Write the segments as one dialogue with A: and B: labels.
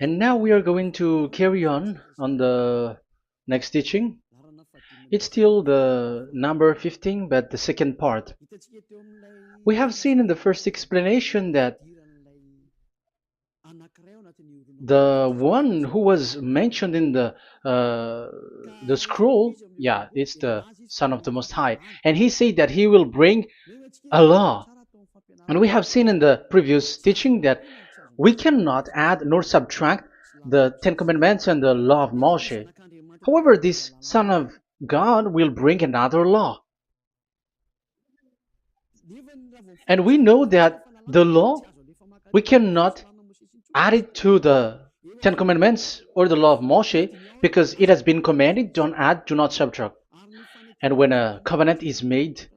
A: And now we are going to carry on the next teaching. It's still the number 15, but the second part. We have seen in the first explanation that the one who was mentioned in the scroll, yeah, it's the Son of the Most High, and he said that he will bring a law. And we have seen in the previous teaching that we cannot add nor subtract the Ten Commandments and the law of Moshe. However, this Son of God will bring another law. And we know that the law, we cannot add it to the Ten Commandments or the law of Moshe because it has been commanded, don't add, do not subtract. And when a covenant is made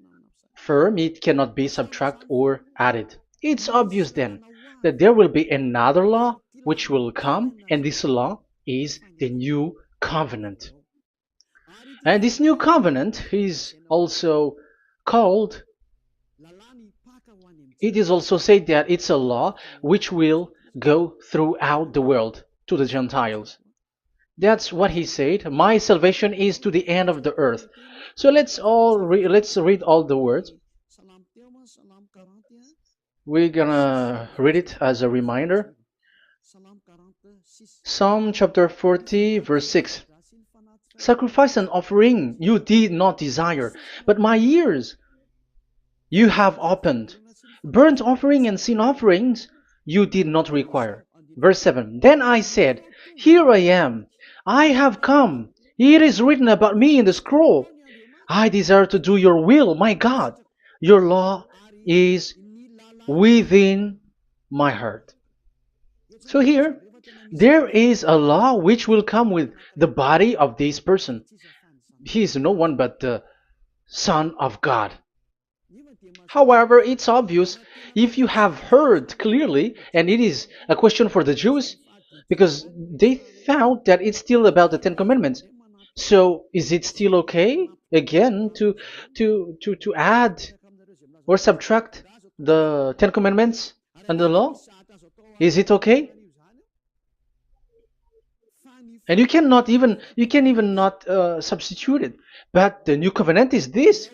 A: firm, it cannot be subtracted or added. It's obvious then that there will be another law which will come, and this law is the new covenant. And this new covenant is also called, it is also said that it's a law which will go throughout the world to the Gentiles. That's what he said. My salvation is to the end of the earth. So let's read all the words. We're gonna read it as a reminder. Psalm chapter 40, verse 6. Sacrifice and offering you did not desire, but my ears you have opened. Burnt offering and sin offerings you did not require. Verse 7. Then I said, here I am. I have come. It is written about me in the scroll. I desire to do your will, my God. Your law is within my heart. So here, there is a law which will come with the body of this person. He is no one but the Son of God. However, it's obvious if you have heard clearly, and it is a question for the Jews, because they found that it's still about the Ten Commandments. So is it still okay again to add or subtract the Ten Commandments and the law? Is it okay? And you can even not substitute it. But the new covenant is this.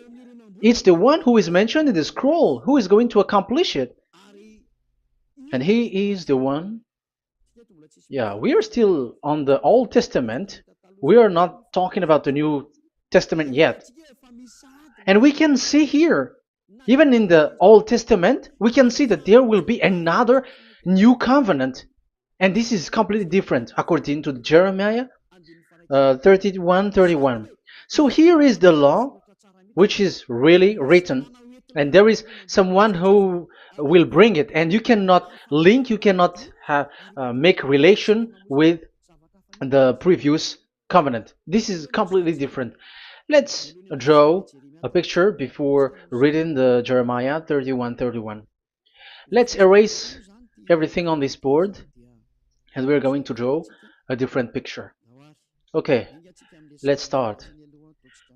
A: It's the one who is mentioned in the scroll who is going to accomplish it. And he is the one. Yeah, we are still on the Old Testament. We are not talking about the New Testament yet. And we can see here, even in the Old Testament, we can see that there will be another new covenant. And this is completely different according to Jeremiah 31:31. So here is the law which is really written, and there is someone who will bring it, and you cannot link, you cannot make relation with the previous covenant. This is completely different. Let's draw a picture before reading the Jeremiah 31:31. Let's erase everything on this board, and we're going to draw a different picture. Okay, let's start.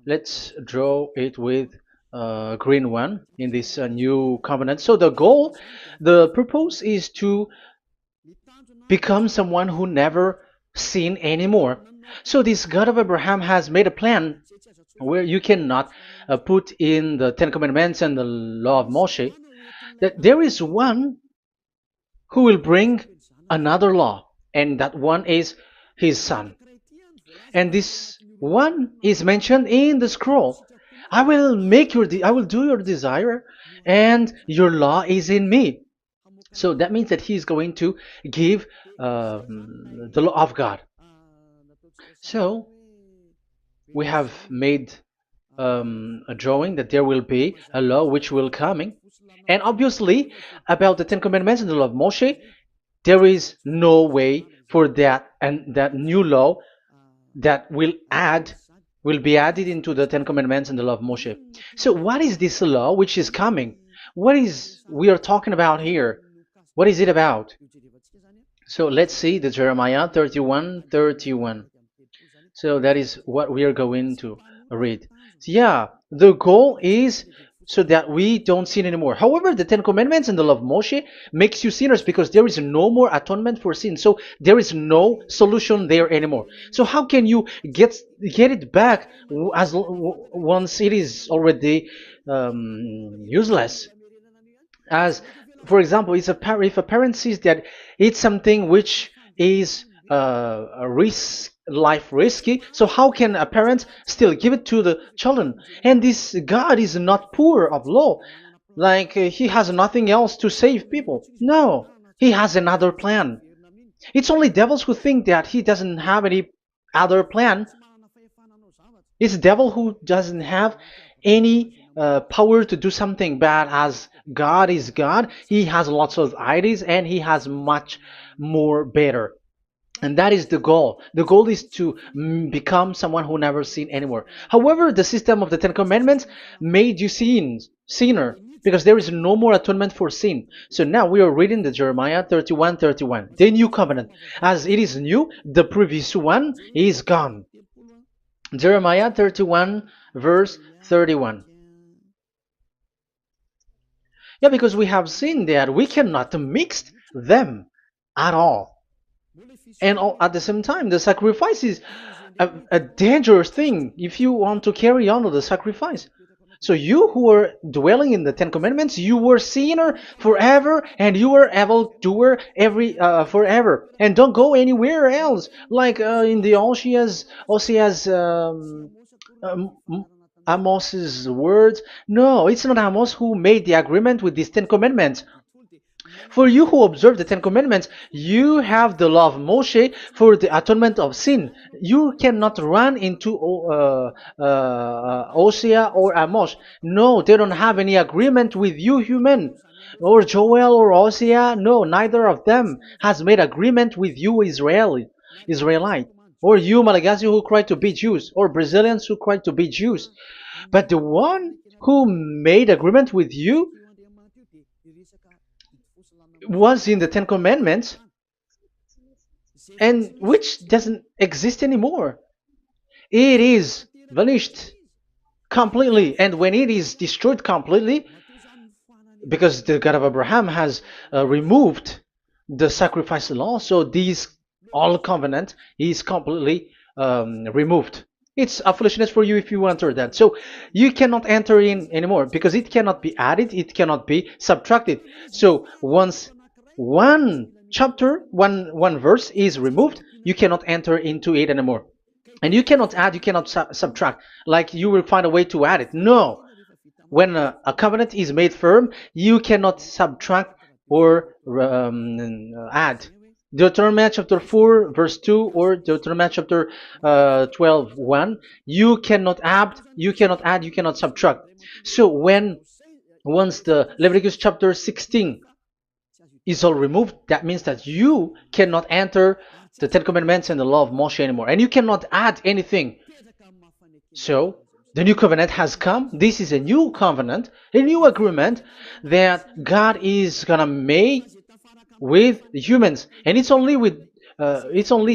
A: Let's draw it with a green one in this new covenant. So the purpose is to become someone who never sin anymore. So this God of Abraham has made a plan where you cannot put in the Ten Commandments and the law of Moshe, that there is one who will bring another law, and that one is his son. And this one is mentioned in the scroll. I will do your desire, and your law is in me. So that means that he is going to give the law of God. So we have made a drawing that there will be a law which will coming, and obviously about the Ten Commandments and the law of Moshe, there is no way for that and that new law that will be added into the Ten Commandments and the law of Moshe. So what is this law which is coming? What is we are talking about here? What is it about? So let's see the Jeremiah 31:31. So that is what we are going to read. So yeah, the goal is so that we don't sin anymore. However, the Ten Commandments and the law of Moshe makes you sinners because there is no more atonement for sin. So there is no solution there anymore. So how can you get it back once it is already useless? As for example, if a parent sees that it's something which is a risk life risky, so how can a parent still give it to the children? And this God is not poor of law, like he has nothing else to save people. No, he has another plan. It's only devils who think that he doesn't have any other plan. It's the devil who doesn't have any power to do something bad. As God is God, he has lots of ideas and he has much more better. And that is the goal. The goal is to become someone who never sin anymore. However, the system of the Ten Commandments made you sinner, because there is no more atonement for sin. So now we are reading the Jeremiah 31:31, the new covenant. As it is new, the previous one is gone. Jeremiah 31 verse 31. Yeah, because we have seen that we cannot mix them at all. And at the same time, the sacrifice is a dangerous thing if you want to carry on with the sacrifice. So you who are dwelling in the Ten Commandments, you were sinner forever, and you were evil doer forever, and don't go anywhere else. Like in the Osea's Amos's words. No, it's not Amos who made the agreement with these Ten Commandments. For you who observe the Ten Commandments, you have the law of Moshe for the atonement of sin. You cannot run into Osea or Amos. No, they don't have any agreement with you, human. Or Joel or Osea. No, neither of them has made agreement with you, Israelite. Or you, Malagasy, who cry to be Jews. Or Brazilians who cry to be Jews. But the one who made agreement with you was in the Ten Commandments, and which doesn't exist anymore. It is vanished completely, and when it is destroyed completely, because the God of Abraham has removed the sacrifice law, so this all covenant is completely removed. It's a foolishness for you if you enter that. So you cannot enter in anymore because it cannot be added, it cannot be subtracted. So once one chapter, one verse is removed, you cannot enter into it anymore. And you cannot add, you cannot subtract. Like you will find a way to add it. No. When a covenant is made firm, you cannot subtract or add. Deuteronomy chapter 4 verse 2 or Deuteronomy chapter 12 1, you cannot add, you cannot subtract. So once the Leviticus chapter 16 is all removed, that means that you cannot enter the Ten Commandments and the law of Moshe anymore, and you cannot add anything. So the new covenant has come. This is a new covenant, a new agreement that God is gonna make with humans, and it's only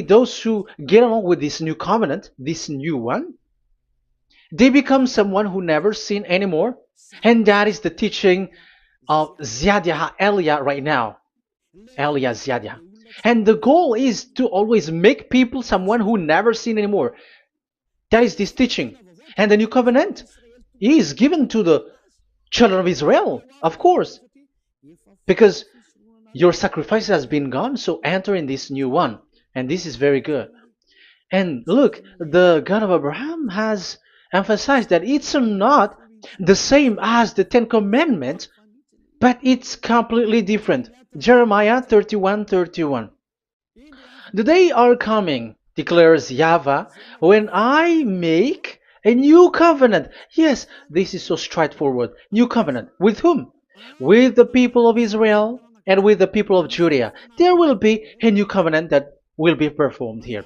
A: those who get along with this new covenant, this new one, they become someone who never sin anymore. And that is the teaching of Ziadia Elia right now, Elia Ziadia. And the goal is to always make people someone who never sin anymore. That is this teaching. And the new covenant is given to the children of Israel, of course, because your sacrifice has been gone, so enter in this new one. And this is very good. And look, the God of Abraham has emphasized that it's not the same as the Ten Commandments, but it's completely different. Jeremiah 31:31. The day are coming, declares YAHVAH, when I make a new covenant. Yes, this is so straightforward. New covenant. With whom? With the people of Israel and with the people of Judea. There will be a new covenant that will be performed here.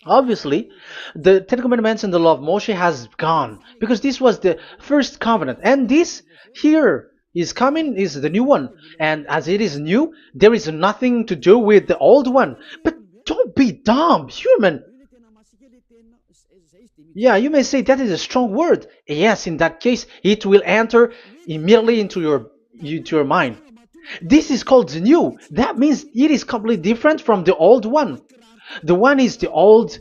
A: Obviously, the Ten Commandments and the law of Moshe has gone, because this was the first covenant, and this here is coming, is the new one. And as it is new, there is nothing to do with the old one. But don't be dumb, human. Yeah, you may say that is a strong word. Yes, in that case, it will enter immediately into your mind. This is called the new. That means it is completely different from the old one. The one is the old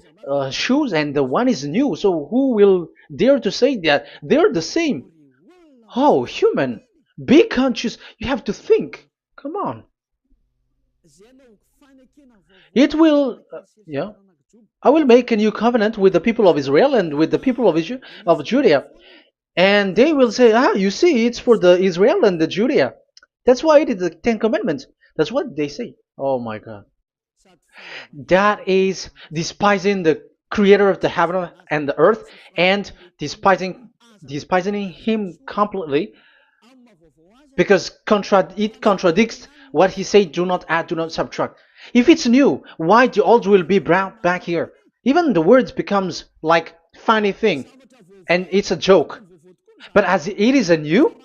A: shoes and the one is new. So who will dare to say that they're the same? Oh, human, be conscious. You have to think. Come on. It will, yeah. I will make a new covenant with the people of Israel and with the people of Judea. And they will say, ah, you see, it's for the Israel and the Judea. That's why it is the Ten Commandments. That's what they say. Oh my God. That is despising the creator of the heaven and the earth and despising him completely because it contradicts what he said, do not add, do not subtract. If it's new, why the old will be brought back here? Even the words becomes like funny thing and it's a joke. But as it is a new,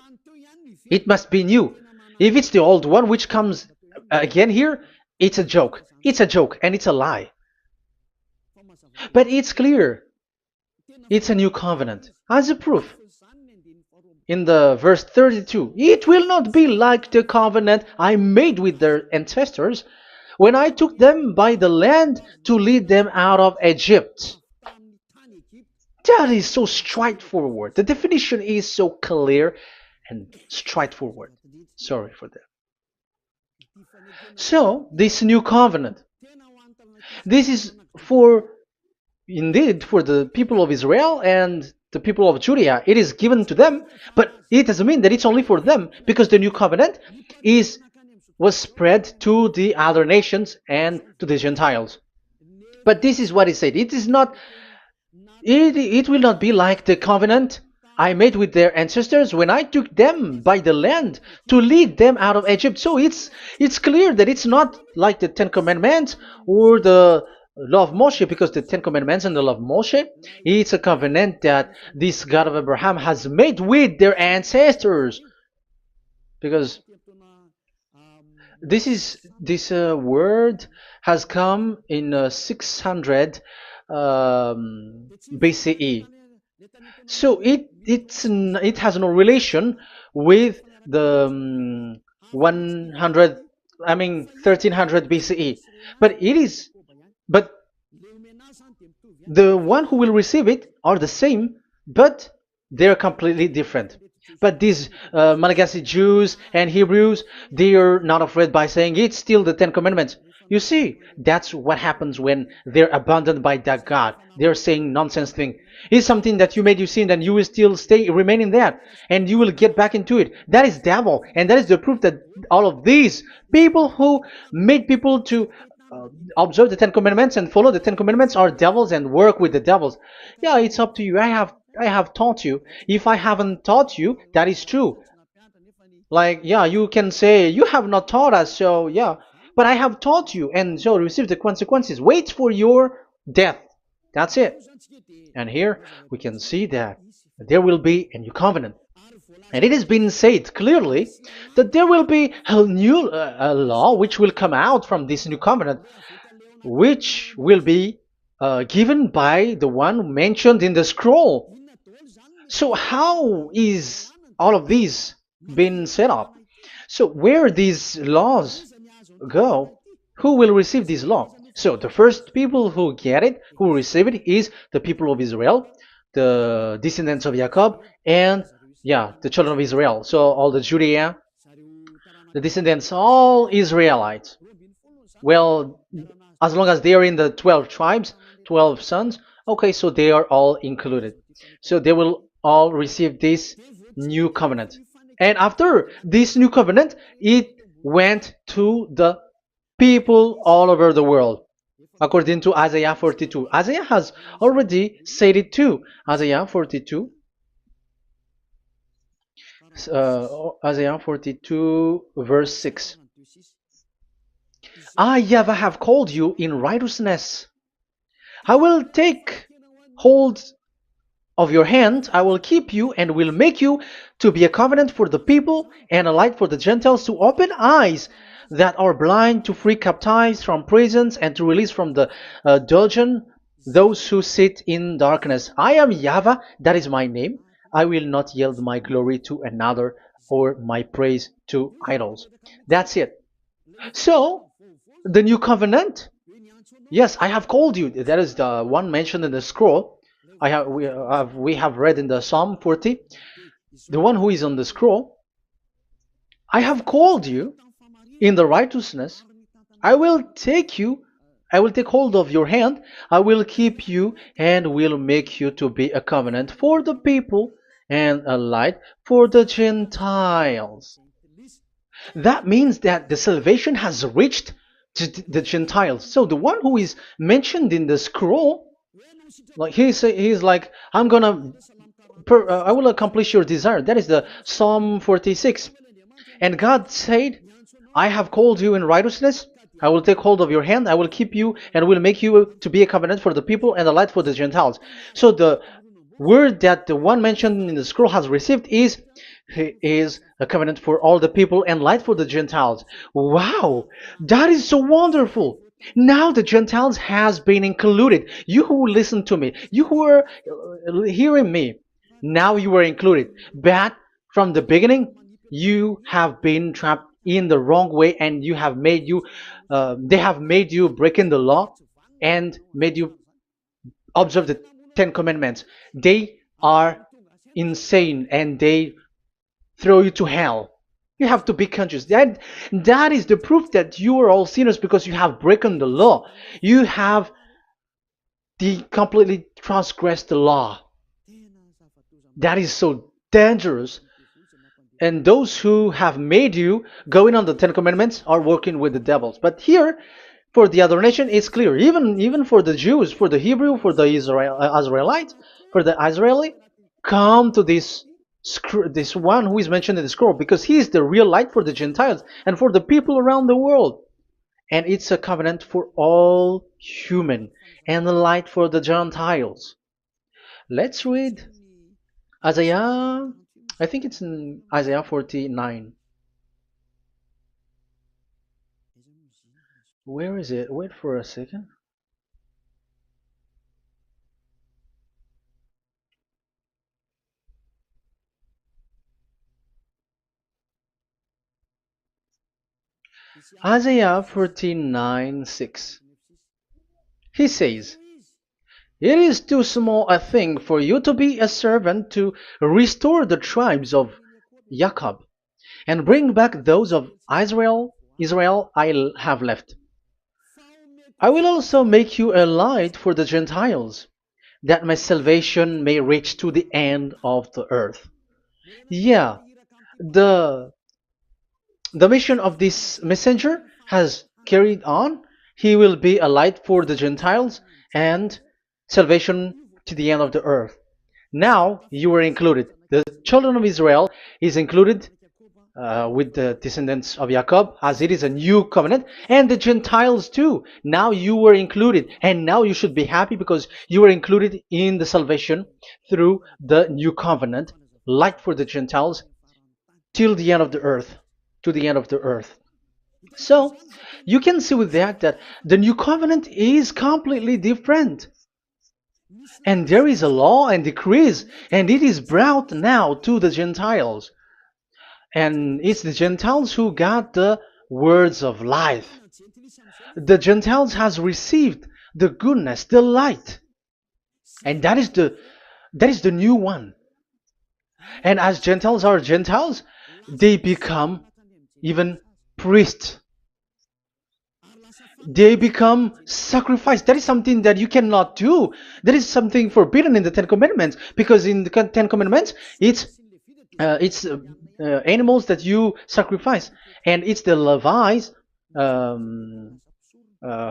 A: it must be new. If it's the old one which comes again here, it's a joke. It's a joke and it's a lie. But it's clear. It's a new covenant. As a proof, in the verse 32, it will not be like the covenant I made with their ancestors when I took them by the land to lead them out of Egypt. That is so straightforward. The definition is so clear and straightforward. Sorry for that. So, this new covenant, this is indeed for the people of Israel and the people of Judea. It is given to them, but it doesn't mean that it's only for them, because the new covenant was spread to the other nations and to the Gentiles. But this is what it said. It will not be like the covenant I made with their ancestors when I took them by the land to lead them out of Egypt. So it's clear that it's not like the Ten Commandments or the law of Moshe, because the Ten Commandments and the law of Moshe, it's a covenant that this God of Abraham has made with their ancestors. Because this word has come in 600 BCE. So it has no relation with the 1300 BCE. But the one who will receive it are the same, but they're completely different. But these Malagasy Jews and Hebrews, they are not afraid by saying it's still the Ten Commandments. You see, that's what happens when they're abandoned by that God. They're saying nonsense thing. It's something that you made you sin, and you will still remain in that, and you will get back into it. That is devil, and that is the proof that all of these people who made people to observe the Ten Commandments and follow the Ten Commandments are devils and work with the devils. Yeah, it's up to you. I have taught you. If I haven't taught you, that is true. Like, yeah, you can say you have not taught us, so yeah. But I have taught you, and so receive the consequences. Wait for your death. That's it. And here we can see that there will be a new covenant. And it has been said clearly that there will be a new law which will come out from this new covenant, which will be given by the one mentioned in the scroll. So how is all of these been set up? So where these laws go, who will receive this law? So the first people who get it, who receive it, is the people of Israel, the descendants of Jacob, and the children of Israel. So all the Judea, the descendants, all Israelites. Well, as long as they are in the 12 tribes, 12 sons, okay, so they are all included. So they will all receive this new covenant. And after this new covenant, it went to the people all over the world, according to Isaiah 42. Isaiah has already said it too. Isaiah 42. Isaiah 42 verse 6. I, YAHVAH, have called you in righteousness. I will take hold of your hand, I will keep you and will make you to be a covenant for the people and a light for the Gentiles, to open eyes that are blind, to free captives from prisons, and to release from the dungeon those who sit in darkness. I am YAHVAH, that is my name. I will not yield my glory to another or my praise to idols. That's it. So, the new covenant, yes, I have called you. That is the one mentioned in the scroll. We have read in the Psalm 40, the one who is on the scroll. I have called you in the righteousness. I will take you, I will take hold of your hand, I will keep you, and will make you to be a covenant for the people and a light for the Gentiles. That means that the salvation has reached to the Gentiles. So the one who is mentioned in the scroll, like he's like, I will accomplish your desire. That is the Psalm 46. And God said, I have called you in righteousness. I will take hold of your hand. I will keep you and will make you to be a covenant for the people and a light for the Gentiles. So the word that the one mentioned in the scroll has received is, he is a covenant for all the people and light for the Gentiles. Wow, that is so wonderful. Now the Gentiles has been included. You who listen to me, you who are hearing me, now you are included. But from the beginning, you have been trapped in the wrong way, and they have made you breaking the law and made you observe the Ten Commandments. They are insane and they throw you to hell. You have to be conscious. That is the proof that you are all sinners, because you have broken the law. You have completely transgressed the law. That is so dangerous. And those who have made you going on the Ten Commandments are working with the devils. But here, for the other nation, it's clear. Even for the Jews, for the Hebrew, for the Israelite, for the Israeli, come to this one who is mentioned in the scroll, because he is the real light for the Gentiles and for the people around the world. And it's a covenant for all human and the light for the Gentiles. Let's read Isaiah. I think it's in Isaiah 49. Where is it? Wait for a second. Isaiah 49:6. He says, it is too small a thing for you to be a servant to restore the tribes of Jacob and bring back those of Israel I have left. I will also make you a light for the Gentiles, that my salvation may reach to the end of the earth. Yeah, the the mission of this messenger has carried on. He will be a light for the Gentiles and salvation to the end of the earth. Now you are included. The children of Israel is included with the descendants of Jacob, as it is a new covenant, and the Gentiles too. Now you were included, and now you should be happy because you were included in the salvation through the new covenant, light for the Gentiles, till the end of the earth, to the end of the earth. So you can see with that the new covenant is completely different. And there is a law and decrees, and it is brought now to the Gentiles. And it's the Gentiles who got the words of life. The Gentiles has received the goodness, the light. And that is the new one. And as Gentiles are Gentiles, they become even priests. They become sacrificed. That is something that you cannot do. That is something forbidden in the Ten Commandments, because in the Ten Commandments, it's animals that you sacrifice, and it's the Levites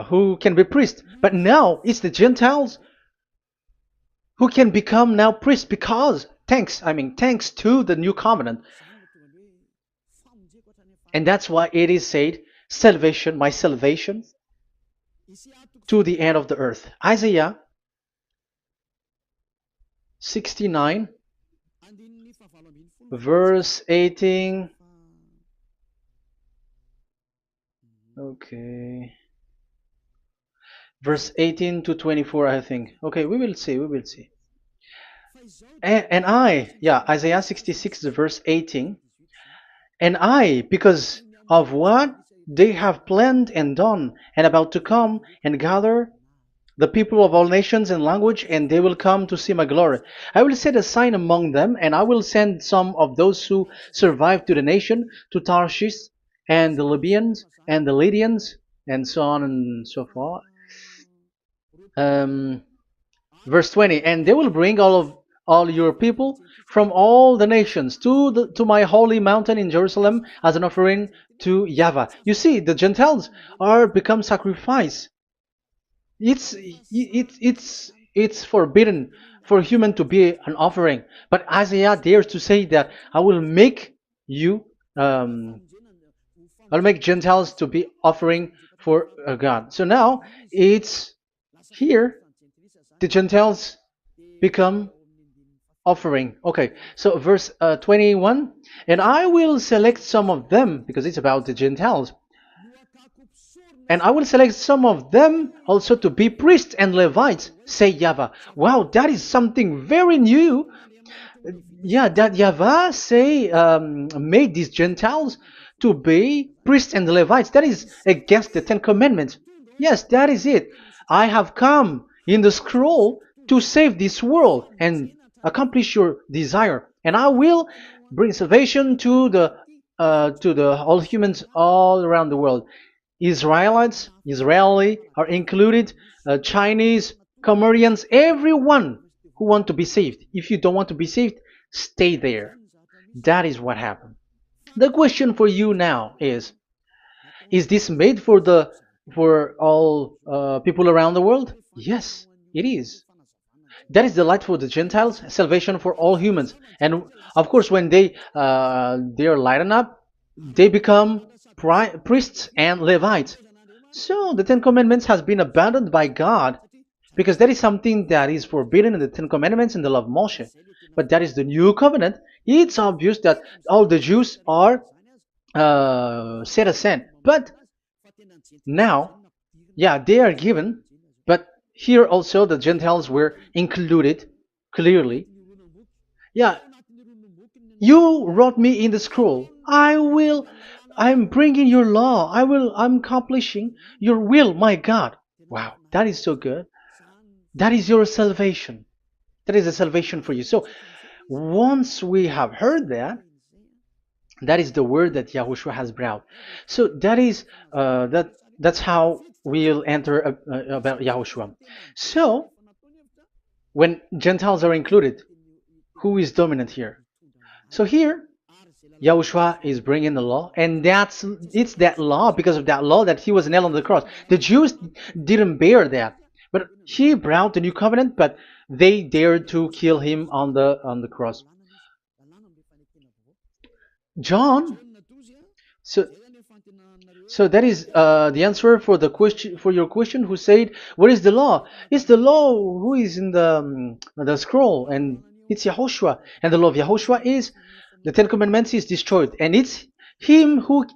A: who can be priests. But now it's the Gentiles who can become now priests, because thanks to the new covenant. And that's why it is said, salvation, my salvation, to the end of the earth. Isaiah 69, verse 18. Okay. Verse 18 to 24, I think. Okay, we will see. Isaiah 66, verse 18. And I, because of what they have planned and done, and about to come and gather the people of all nations and language, and they will come to see my glory. I will set a sign among them, and I will send some of those who survive to the nation, to Tarshish, and the Libyans, and the Lydians, and so on and so forth. Um, Verse 20, and they will bring all your people from all the nations to my holy mountain in Jerusalem as an offering to YAHVAH. You see, the Gentiles are become sacrifice. It's forbidden for human to be an offering, but Isaiah dares to say that I will make you um, I'll make Gentiles to be offering for God. So now it's here the Gentiles become offering. Okay, so verse 21, and I will select some of them, because it's about the Gentiles, and I will select some of them also to be priests and Levites, say YAHVAH. Wow, that is something very new. Yeah, that YAHVAH say made these Gentiles to be priests and Levites. That is against the Ten Commandments. Yes, that is it. I have come in the scroll to save this world and accomplish your desire, and I will bring salvation to the all humans all around the world. Israeli are included, Chinese, Comorians, everyone who want to be saved. If you don't want to be saved, stay there. That is what happened. The question for you now is this made for all people around the world? Yes, it is. That is the light for the Gentiles, salvation for all humans. And of course, when they are lightened up, they become priests and Levites. So the Ten Commandments has been abandoned by God, because that is something that is forbidden in the Ten Commandments and the law of Moshe. But that is the new covenant. It's obvious that all the Jews are set aside. But now, yeah, they are given, but here also the Gentiles were included clearly. Yeah, you wrote me in the scroll. I'm bringing your law. I'm accomplishing your will, my God. Wow, that is so good. That is your salvation. That is a salvation for you. So once we have heard that, that is the word that Yahushua has brought. So that's how we'll enter about Yahushua. So when Gentiles are included, who is dominant here? So here, Yahushua is bringing the law, and it's that law, because of that law, that he was nailed on the cross. The Jews didn't bear that, but he brought the new covenant, but they dared to kill him on the cross. John, so so that is the answer for the question, for your question. Who said, "What is the law?" It's the law who is in the scroll, and it's Yahushua. And the law of Yahushua is the Ten Commandments is destroyed, and it's him who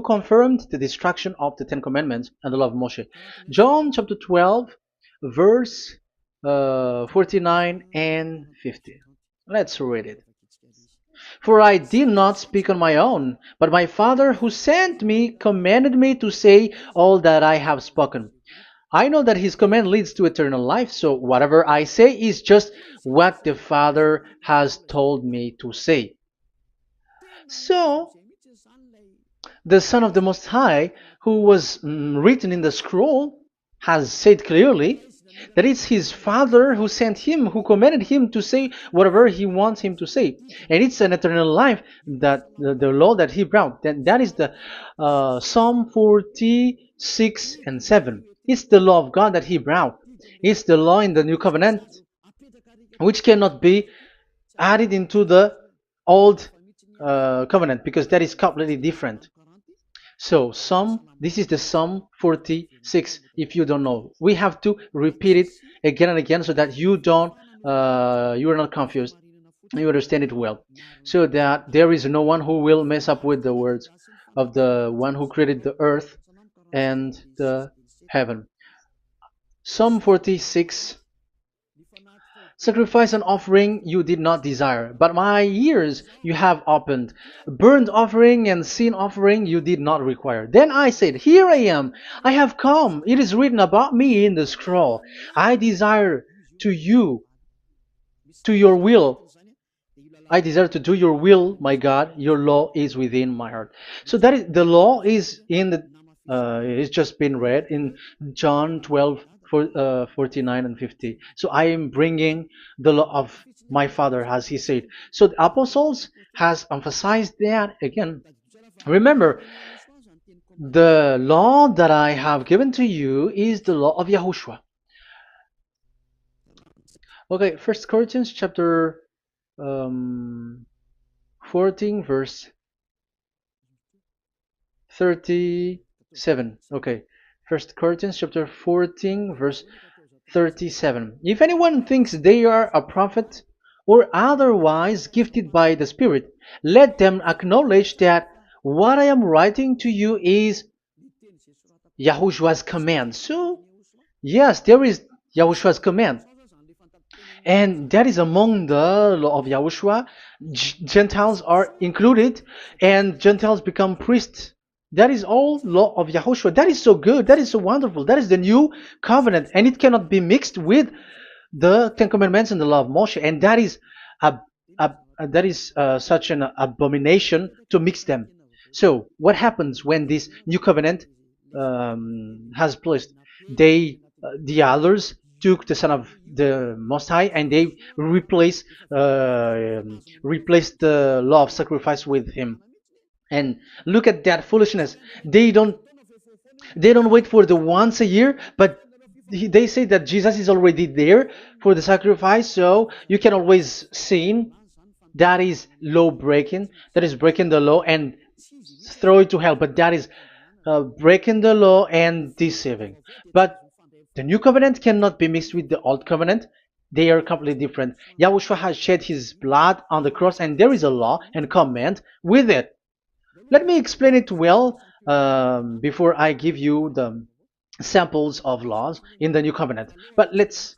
A: confirmed the destruction of the Ten Commandments and the law of Moshe. John chapter 12, verse 49 and 50. Let's read it. For I did not speak on my own, but my Father who sent me commanded me to say all that I have spoken. I know that his command leads to eternal life, so whatever I say is just what the Father has told me to say. So, the Son of the Most High, who was written in the scroll, has said clearly that it's his Father who sent him, who commanded him to say whatever he wants him to say. And it's an eternal life, that the law that he brought. That is the Psalm 46 and 7. It's the law of God that he brought. It's the law in the new covenant, which cannot be added into the old covenant, because that is completely different. So this is the Psalm 46. If you don't know, we have to repeat it again and again, so that you are not confused. You understand it well, so that there is no one who will mess up with the words of the one who created the earth and the heaven. Psalm 46 Sacrifice and offering you did not desire, but my ears you have opened. Burnt offering and sin offering you did not require. Then I said, Here I am, I have come. It is written about me in the scroll. I desire to you, to your will. I desire to do your will, my God. Your law is within my heart. So that is the law is in the. It's just been read in John 12, 49 and 50. So I am bringing the law of my Father, as he said. So the apostles has emphasized that again. Remember, the law that I have given to you is the law of Yahushua. Okay, First Corinthians chapter 14, verse 37. Okay. First Corinthians chapter 14, verse 37. If anyone thinks they are a prophet or otherwise gifted by the Spirit, let them acknowledge that what I am writing to you is Yahushua's command. So, yes, there is Yahushua's command. And that is among the law of Yahushua. Gentiles are included, and Gentiles become priests. That is all law of Yahushua. That is so good. That is so wonderful. That is the new covenant, and it cannot be mixed with the Ten Commandments and the law of Moshe. And that is such an abomination to mix them. So, what happens when this new covenant has placed? The others took the Son of the Most High and they replaced the law of sacrifice with him. And look at that foolishness. They don't wait for the once a year, but they say that Jesus is already there for the sacrifice, so you can always sin. That is law breaking. That is breaking the law and throw it to hell. But that is breaking the law and deceiving. But the new covenant cannot be mixed with the old covenant. They are completely different. Yahushua has shed his blood on the cross, and there is a law and command with it. Let me explain it well before I give you the samples of laws in the new covenant. But let's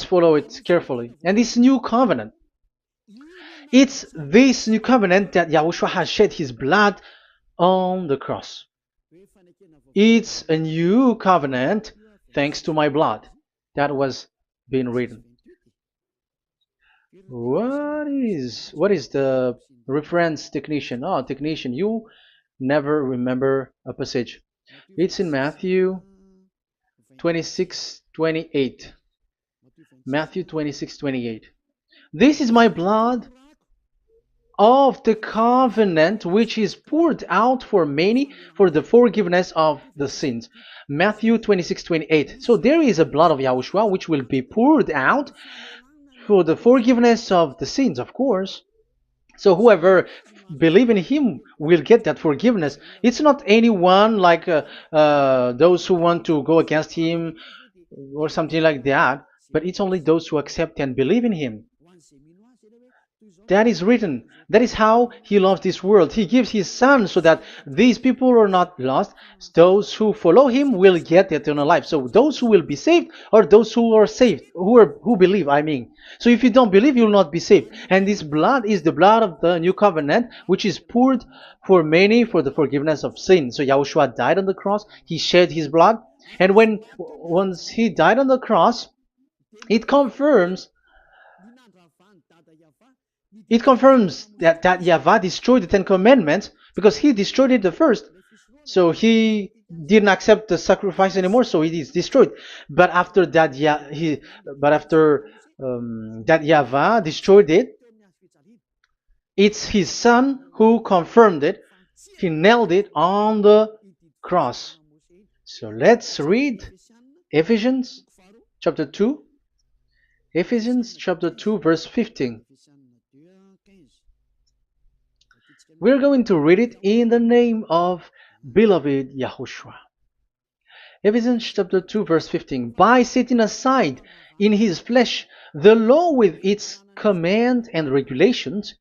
A: follow it carefully. And this new covenant, it's this new covenant that Yahushua has shed his blood on the cross. It's a new covenant thanks to my blood. That was being written. What is the reference technician? Oh, technician, you never remember a passage. It's in Matthew 26:28. Matthew 26:28. This is my blood of the covenant which is poured out for many for the forgiveness of the sins. Matthew 26:28. So there is a blood of Yahushua which will be poured out for the forgiveness of the sins, of course. So whoever believe in him will get that forgiveness. It's not anyone like those who want to go against him or something like that, but it's only those who accept and believe in him. That is written. That is how he loves this world. He gives his son so that these people are not lost. Those who follow him will get eternal life. So those who will be saved are those who are saved, who believe, I mean. So if you don't believe, you will not be saved. And this blood is the blood of the new covenant, which is poured for many for the forgiveness of sin. So Yahushua died on the cross. He shed his blood. And once he died on the cross, it confirms that YAHVAH destroyed the Ten Commandments because he destroyed it the first. So he didn't accept the sacrifice anymore, so it is destroyed. But after that, that YAHVAH destroyed it, it's his son who confirmed it. He nailed it on the cross. So let's read Ephesians chapter 2. Ephesians chapter 2, verse 15. We're going to read it in the name of beloved Yahushua. Ephesians chapter 2, verse 15. By setting aside in his flesh the law with its command and regulations,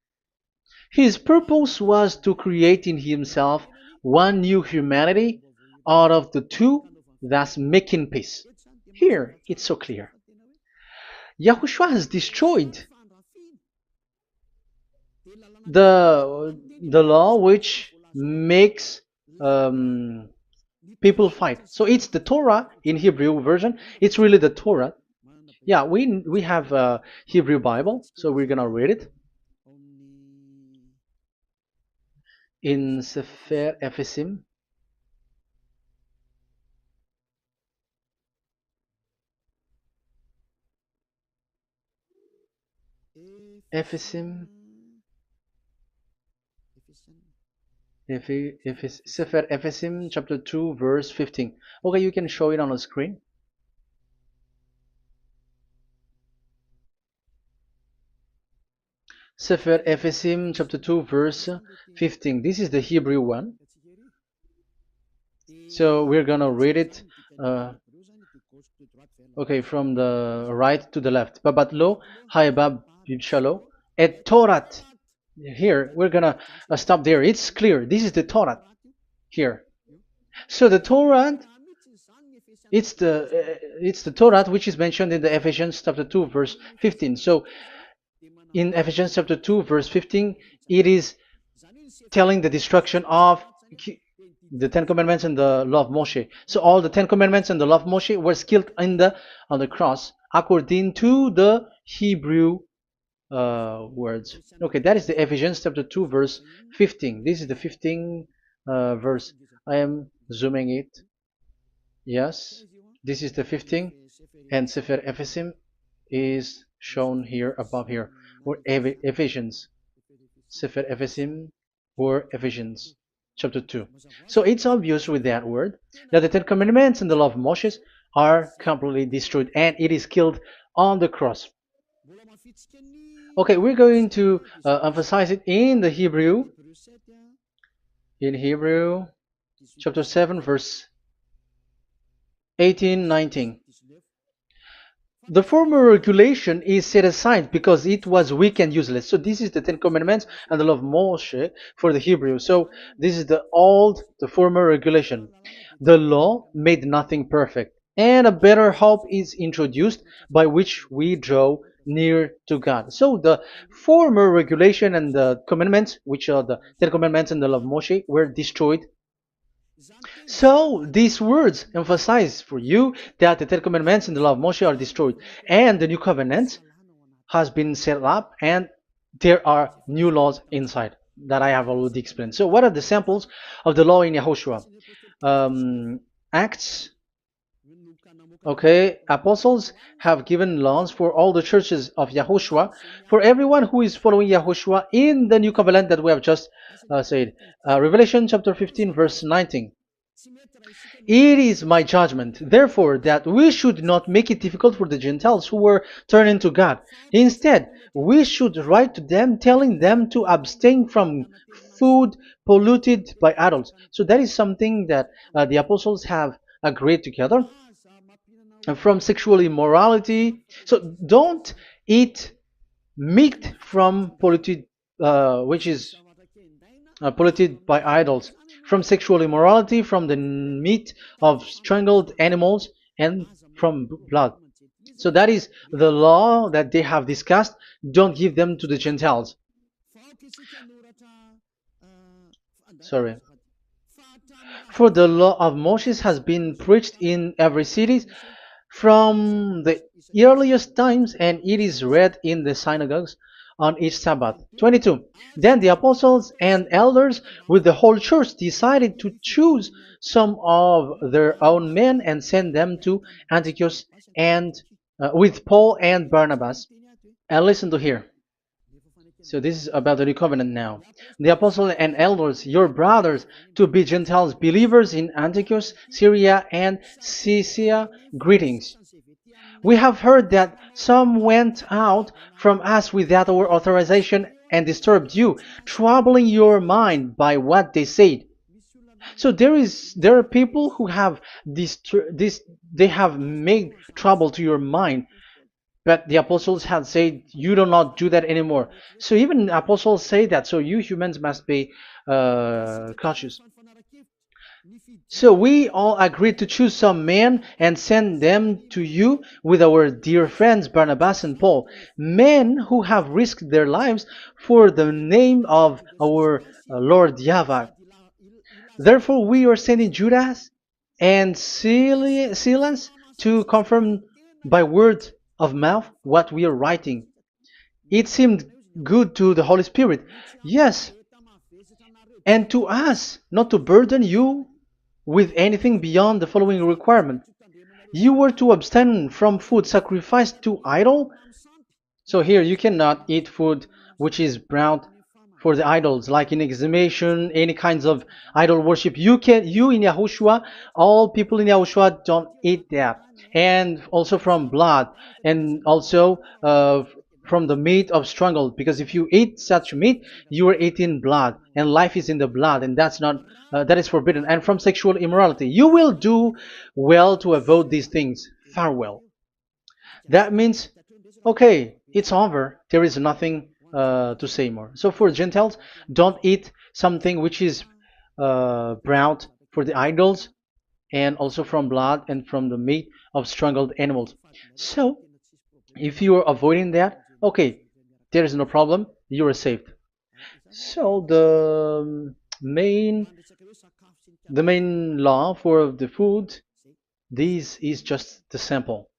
A: his purpose was to create in himself one new humanity out of the two, thus making peace. Here, it's so clear. Yahushua has destroyed the law which makes people fight. So it's the Torah in Hebrew version. It's really the Torah. Yeah, we have a Hebrew Bible, so we're gonna read it in Sefer Ephesim. Ephesim. Sefer Ephesim chapter 2 verse 15. Okay, you can show it on the screen. Sefer Ephesim chapter 2 verse 15. This is the Hebrew one. So we're gonna read it okay, from the right to the left. Babat lo haibab shalo et Torat. Here we're gonna stop there. It's clear. This is the Torah here. So the Torah, it's the Torah which is mentioned in the Ephesians chapter 2 verse 15. So in Ephesians chapter 2 verse 15, it is telling the destruction of the Ten Commandments and the law of Moshe. So all the Ten Commandments and the law of Moshe were killed on the cross according to the Hebrew words. Okay, that is the Ephesians chapter 2 verse 15. This is the 15 verse. I am zooming it. Yes, this is the 15, and Sefer Ephesim is shown here above here, or Ephesians. Sefer Ephesim or Ephesians chapter 2. So it's obvious with that word that the Ten Commandments and the law of Moses are completely destroyed, and it is killed on the cross. Okay, we're going to emphasize it in the Hebrew. In Hebrew chapter 7 verse 18, 19. The former regulation is set aside because it was weak and useless. So this is the Ten Commandments and the law of Moshe for the Hebrew. So this is the former regulation. The law made nothing perfect, and a better hope is introduced by which we draw near to God. So the former regulation and the commandments, which are the Ten Commandments and the law of Moshe, were destroyed. So these words emphasize for you that the Ten Commandments and the law of Moshe are destroyed, and the new covenant has been set up, and there are new laws inside that I have already explained. So what are the samples of the law in YAHOSHUAH? Acts. Okay, apostles have given laws for all the churches of YAHOSHUAH, for everyone who is following YAHOSHUAH in the new covenant that we have just said. Revelation chapter 15 verse 19. It is my judgment, therefore, that we should not make it difficult for the Gentiles who were turning to God. Instead, we should write to them telling them to abstain from food polluted by idols. So that is something that the apostles have agreed together. And from sexual immorality. So don't eat meat from polluted, which is polluted by idols, from sexual immorality, from the meat of strangled animals, and from blood. So that is the law that they have discussed. Don't give them to the Gentiles. Sorry. For the law of Moses has been preached in every city from the earliest times, and it is read in the synagogues on each Sabbath. 22. Then the apostles and elders with the whole church decided to choose some of their own men and send them to Antioch and with Paul and Barnabas. And listen to here. So this is about the new covenant now. The apostles and elders, your brothers, to be Gentiles believers in Antioch, Syria, and Cilicia, greetings. We have heard that some went out from us without our authorization and disturbed you, troubling your mind by what they said. So there are people who have they have made trouble to your mind. But the apostles had said, you do not do that anymore. So even apostles say that. So you humans must be cautious. So we all agreed to choose some men and send them to you with our dear friends Barnabas and Paul, men who have risked their lives for the name of our Lord YAHVAH. Therefore, we are sending Judas and Silas to confirm by word of mouth what we are writing. It seemed good to the Holy Spirit, yes, and to us, not to burden you with anything beyond the following requirement. You were to abstain from food sacrificed to idol. So here you cannot eat food which is brought for the idols, like in exhumation, any kinds of idol worship. You in Yahushua, all people in Yahushua don't eat that, and also from blood, and also from the meat of strangled. Because if you eat such meat, you are eating blood, and life is in the blood, and that's not that is forbidden. And from sexual immorality, you will do well to avoid these things. Farewell. That means, okay, it's over. There is nothing to say more. So for Gentiles, don't eat something which is brought for the idols, and also from blood and from the meat of strangled animals. So if you are avoiding that, okay, there is no problem. You are saved. So the main law for the food, this is just the sample.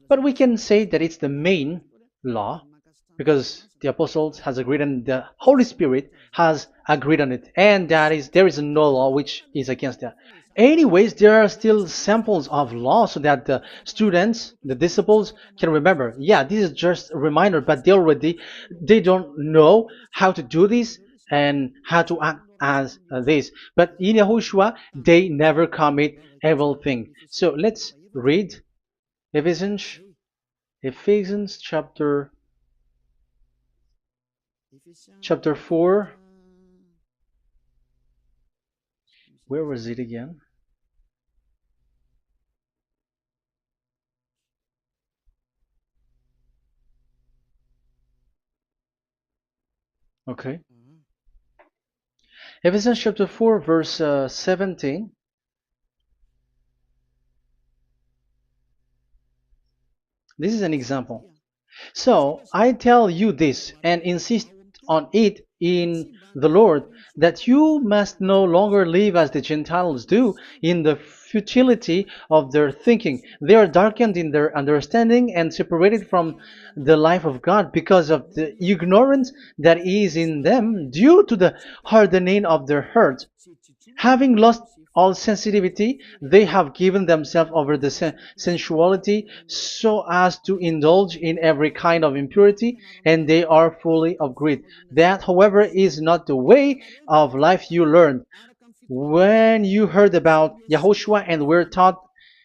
A: But we can say that it's the main law because the apostles has agreed and the Holy Spirit has agreed on it, and that is there is no law which is against that. Anyways, there are still samples of law so that the students, the disciples, can remember. Yeah, this is just a reminder, but they don't know how to do this and how to act as this. But in Yahushua, they never commit evil thing. So let's read Ephesians, Ephesians chapter 4. Where was it again? Okay. Ephesians chapter 4, verse 17. This is an example. So I tell you this and insist on it in the Lord, that you must no longer live as the Gentiles do in the futility of their thinking. They are darkened in their understanding and separated from the life of God because of the ignorance that is in them due to the hardening of their hearts. Having lost all sensitivity, they have given themselves over to sensuality so as to indulge in every kind of impurity, and they are fully of greed. That, however, is not the way of life you learned when you heard about Yahushua and were taught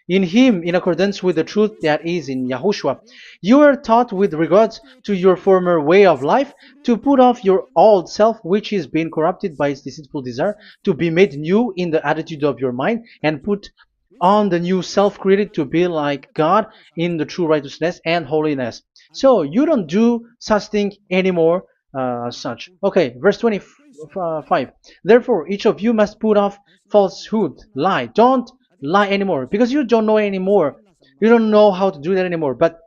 A: in him in accordance with the truth that is in Yahushua. You are taught with regards to your former way of life to put off your old self, which is being corrupted by its deceitful desire, to be made new in the attitude of your mind, and put on the new self created to be like God in the true righteousness and holiness. So you don't do such thing anymore. Such. Okay, verse 25. Therefore, each of you must put off falsehood, lie. Don't lie anymore because you don't know anymore. You don't know how to do that anymore. But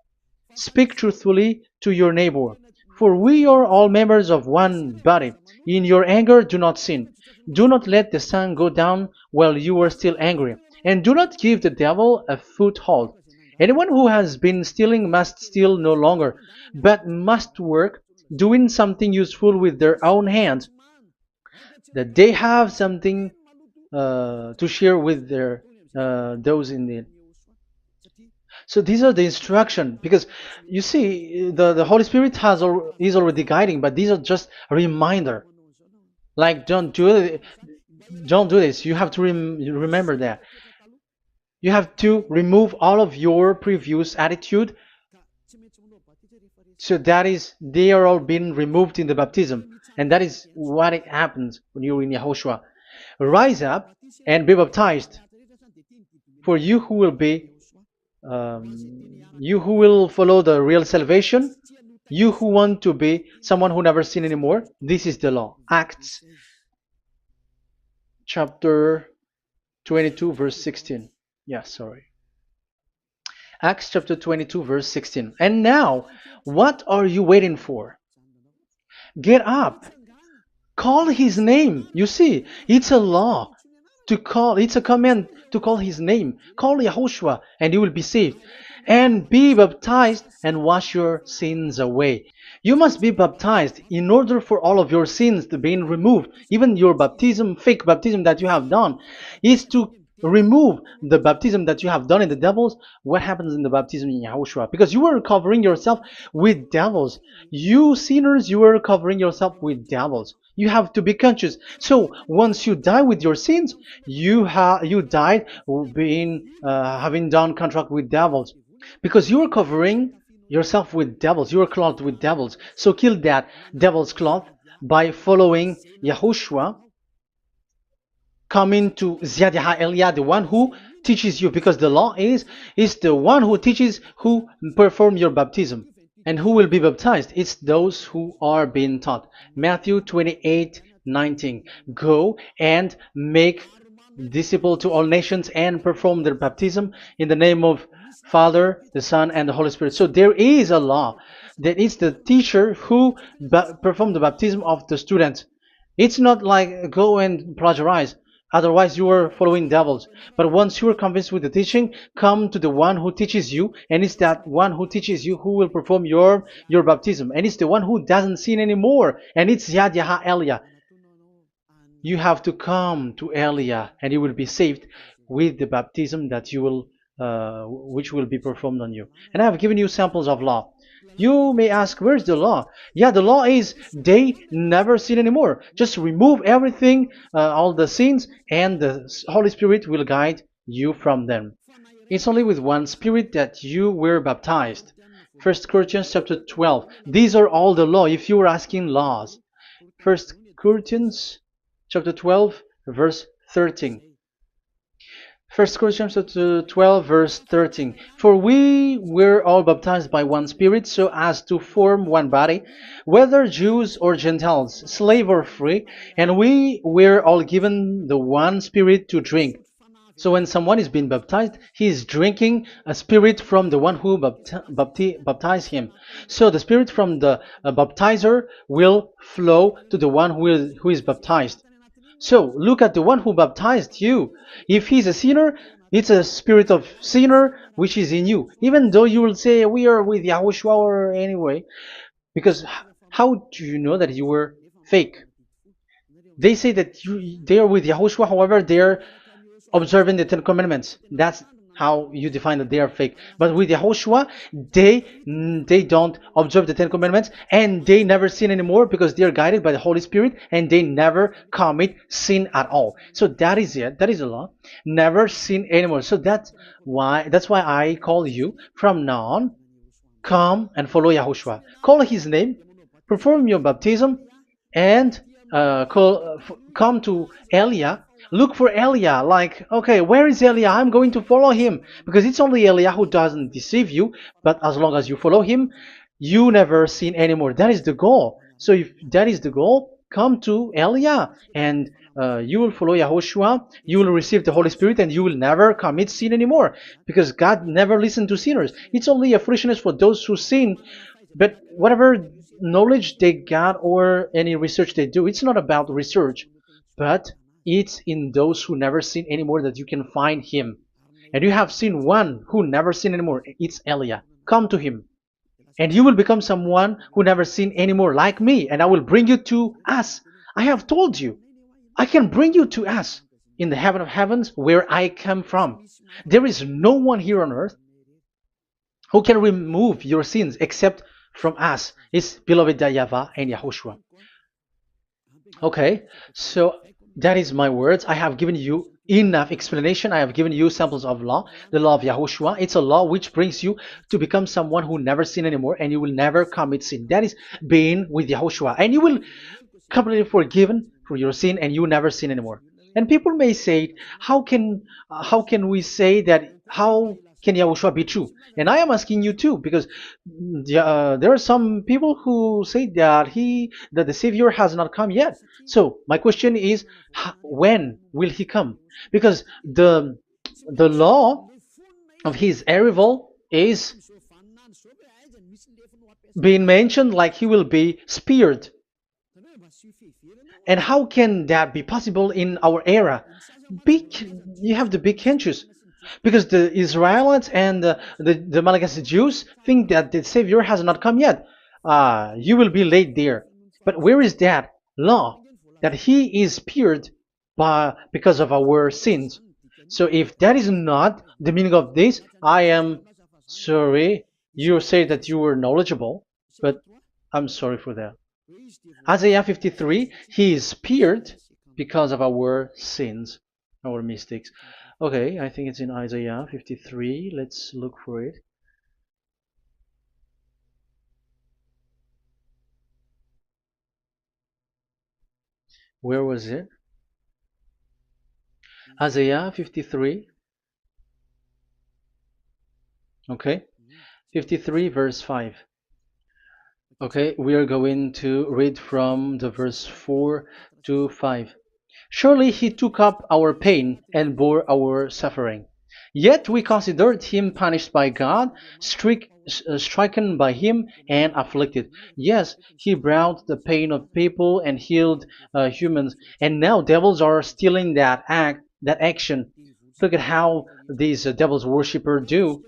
A: speak truthfully to your neighbor. For we are all members of one body. In your anger, do not sin. Do not let the sun go down while you are still angry. And do not give the devil a foothold. Anyone who has been stealing must steal no longer, but must work, doing something useful with their own hands, that they have something to share with their those in need. So these are the instruction because you see the Holy Spirit is already guiding, but these are just a reminder. Like don't do this. You have to remember that. You have to remove all of your previous attitude. So that is they are all being removed in the baptism, and that is what it happens when you're in Yahushua. Rise up and be baptized, for you who will follow the real salvation, you who want to be someone who never sin anymore. This is the law. Acts chapter 22 verse 16. Yeah, sorry. Acts chapter 22 verse 16. And now, what are you waiting for? Get up. Call his name. You see, it's a law to call, it's a command to call his name. Call Yahushua and you will be saved. And be baptized and wash your sins away. You must be baptized in order for all of your sins to be removed. Even your baptism, fake baptism that you have done, is to remove the baptism that you have done in the devils. What happens in the baptism in Yahushua? Because you were covering yourself with devils. You sinners, you were covering yourself with devils. You have to be conscious. So once you die with your sins, you died being having done contract with devils, because you are covering yourself with devils. You are clothed with devils. So kill that devil's cloth by following Yahushua, coming to Ziad Elia, the one who teaches you, because the law is the one who teaches who perform your baptism. And who will be baptized? It's those who are being taught. Matthew 28:19. Go and make disciple to all nations and perform their baptism in the name of Father, the Son, and the Holy Spirit. So there is a law that is the teacher who perform the baptism of the students. It's not like go and plagiarize. Otherwise, you are following devils. But once you are convinced with the teaching, come to the one who teaches you, and it's that one who teaches you who will perform your baptism. And it's the one who doesn't sin anymore. And it's Yad Yah Elia. You have to come to Elia, and you will be saved with the baptism that you will, which will be performed on you. And I have given you samples of law. You may ask, where's the law? Yeah, the law is they never sin anymore. Just remove everything, all the sins, and the Holy Spirit will guide you from them. It's only with one Spirit that you were baptized. 1 Corinthians chapter 12. These are all the law, if you were asking laws. 1 Corinthians chapter 12, verse 13. 1 Corinthians chapter 12, verse 13. For we were all baptized by one Spirit, so as to form one body, whether Jews or Gentiles, slave or free, and we were all given the one Spirit to drink. So when someone is being baptized, he is drinking a spirit from the one who baptized him. So the spirit from the baptizer will flow to the one who is baptized. So look at the one who baptized you. If he's a sinner, it's a spirit of sinner which is in you. Even though you will say we are with Yahushua or anyway, because how do you know that you were fake? They say that they are with Yahushua, however, they're observing the Ten Commandments. That's how you define that they are fake. But with Yahushua, they don't observe the Ten Commandments, and they never sin anymore because they are guided by the Holy Spirit, and they never commit sin at all. So that is it. That is the law. Never sin anymore. So that's why I call you from now on. Come and follow Yahushua. Call his name, perform your baptism, and come to Elia. Look for Elia, like, okay, where is Elia? I'm going to follow him, because it's only Elia who doesn't deceive you. But as long as you follow him, you never sin anymore. That is the goal. So if that is the goal, come to Elia, and you will follow Yahushua. You will receive the Holy Spirit, and you will never commit sin anymore, because God never listened to sinners. It's only a foolishness for those who sin. But whatever knowledge they got or any research they do, it's not about research, but it's in those who never sin anymore that you can find him. And you have seen one who never sin anymore. It's Elia. Come to him, and you will become someone who never sin anymore, like me, and I will bring you to us. I have told you, I can bring you to us in the heaven of heavens, where I come from. There is no one here on earth who can remove your sins except from us. It's beloved YAHVAH and YAHOSHUAH. Okay, so that is my words. I have given you enough explanation. I have given you samples of law, the law of Yahushua. It's a law which brings you to become someone who never sin anymore, and you will never commit sin. That is being with Yahushua, and you will completely forgiven for your sin, and you never sin anymore. And people may say, how can we say that? How can Yahushua be true? And I am asking you too, because there are some people who say that the Savior has not come yet. So my question is, when will he come? Because the law of his arrival is being mentioned like he will be speared. And how can that be possible in our era? Big, you have to be conscious. Because the Israelites and the Malagasy Jews think that the Savior has not come yet. You will be late there. But where is that law? That he is speared because of our sins. So if that is not the meaning of this, I am sorry. You say that you were knowledgeable, but I'm sorry for that. Isaiah 53, he is speared because of our sins, our mistakes. Okay, I think it's in Isaiah 53. Let's look for it. Where was it? Isaiah 53. Okay, 53 verse 5. Okay, we are going to read from the verse 4 to 5. Surely he took up our pain and bore our suffering. Yet we considered him punished by God, stricken by him, and afflicted. Yes, he brought the pain of people and healed humans. And now devils are stealing that action. Look at how these devils worshippers do.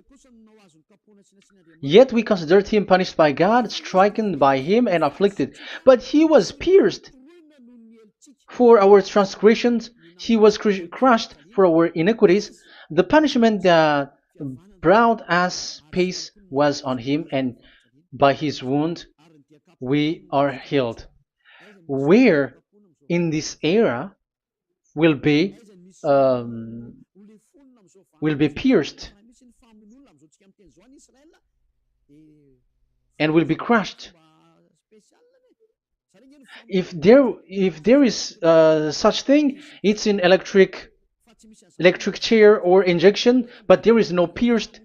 A: Yet we considered him punished by God, stricken by him, and afflicted. But he was pierced for our transgressions, he was crushed for our iniquities. The punishment that brought us peace was on him, and by his wound we are healed. Where in this era will be um, pierced and will be crushed. If there is such thing, it's in electric chair or injection, but there is no pierced.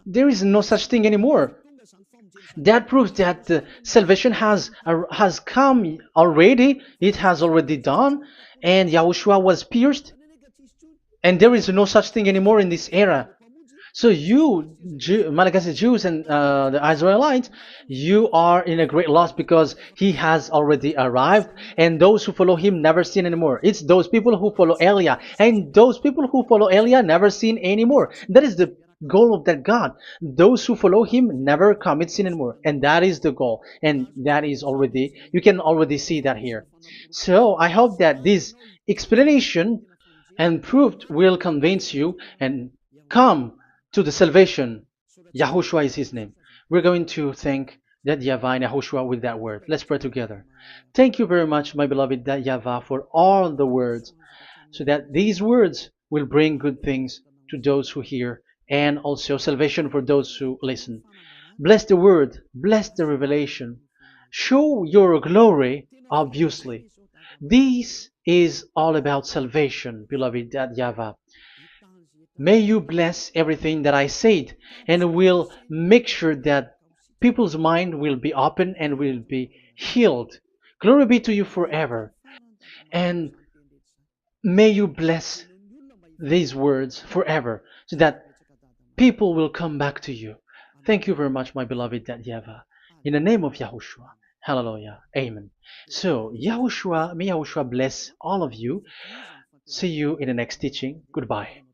A: There is no such thing anymore. That proves that salvation has come already. It has already done, and Yahushua was pierced, and there is no such thing anymore in this era. So you, Malagasy Jews and the Israelites, you are in a great loss because he has already arrived, and those who follow him never sin anymore. It's those people who follow Elia, and those people who follow Elia never sin anymore. That is the goal of that God. Those who follow him never commit sin anymore, and that is the goal. And that is already, you can already see that here. So I hope that this explanation and proof will convince you and come to the salvation. Yahushua is his name. We're going to thank that YAHVAH and Yahushua with that word. Let's pray together. Thank you very much, my beloved that YAHVAH, for all the words, so that these words will bring good things to those who hear, and also salvation for those who listen. Bless the word, bless the revelation. Show your glory, obviously. This is all about salvation, beloved that YAHVAH. May you bless everything that I said, and will make sure that people's mind will be open and will be healed. Glory be to you forever. And may you bless these words forever, so that people will come back to you. Thank you very much, my beloved YAHVAH. In the name of Yahushua. Hallelujah. Amen. So, Yahushua, may Yahushua bless all of you. See you in the next teaching. Goodbye.